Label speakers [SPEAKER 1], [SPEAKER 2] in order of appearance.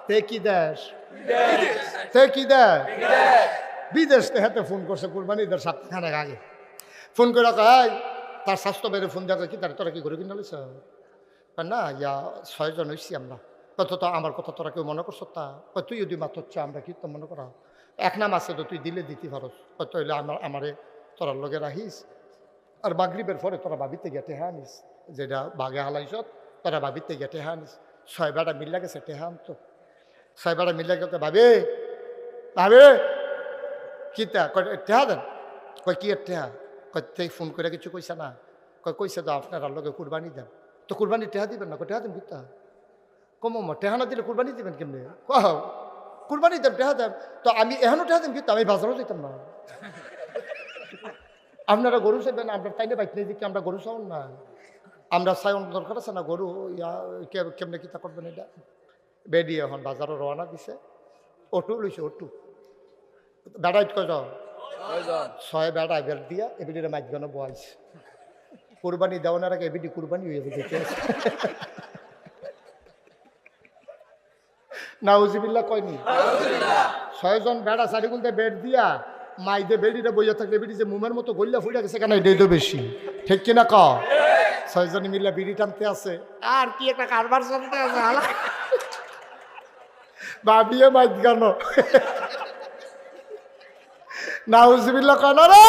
[SPEAKER 1] তে কি দেশ তে কি দেশ বিদেশ থেকে ফোন করছে কুরবানি ঈদের সপ্তাহখানেক আগে ফোন করে কয় তার স্বাস্থ্য বেড়ে ফোন দেখা কি তোরা কি করে কিনা লিস না ইয়া 6 জন হইছি আমরা কত তো আমার কথা তোরা কেউ মনে করছো তা তুই যদি মাত্র হচ্ছে আমরা কি তো মনে করা এক নাম আছে তো তুই দিলে দিতে পারস কত হইলে আমারে তোরার লগে রাখিস আর মাগরিবের পরে তোরা বাবিতে গেটে হ্যাঁ নিস যেটা বাঘে হালাইছত তোরা বাবিতে গেটে হ্যাঁ নিস 6 বেড়া মিল্লা গেছে টেহা তো 6 বেড়া মিল্লা গেছে ভাবে ভাবে কিতা টেহা দেন কয় কি টেহা কয় ফোন করে কিছু কইছে না কইছে তো আপনার লগে কুরবানি দেন তো কুরবানি টেহা দিবেন না টেহা দেন কিতা কম টেহা না দিলে কুরবানি দিবেন কেমনি কহ কুরবানি দেন টেহা দেন তো আমি এখনো টেহা দেন কিন্তু আমি বাজারও দিতাম না আপনারা গরু চাইবেন আমরা তাইলে বাইক নিয়ে দিকে আমরা গরু চাউন না আমরা চাইন দরকার আছে না গরু ইয়া কেমনে কিতা করবেন এটা বেডি এখন বাজারও রওনা দিছে অটো লইছে অটো বেড়াইত কয়জন 6 বেড়া বের দিয়া এবিডিরে মাঝখানে বয়াইছে কুরবানি দেওয়ার আগে এবিডি কুরবানি হয়ে গেছে নাউজিবিল্লাহ কয়নি 6 জন বেড়া চারিগুলতে বেড দিয়া মাইদে বেডিটা বইয়া থাকলে বেডি যে মুমের মতো গল্লা ফুটে গেছে কেন এটাই তো বেশি ঠিক কিনা ক 6 জনে মিল্লা বিড়ি টানতে আছে আর কি একটা কারবার চলতে আছে ভাবিয়ে মাইদ গানো নাউজিবিল্লাহ কয় না রে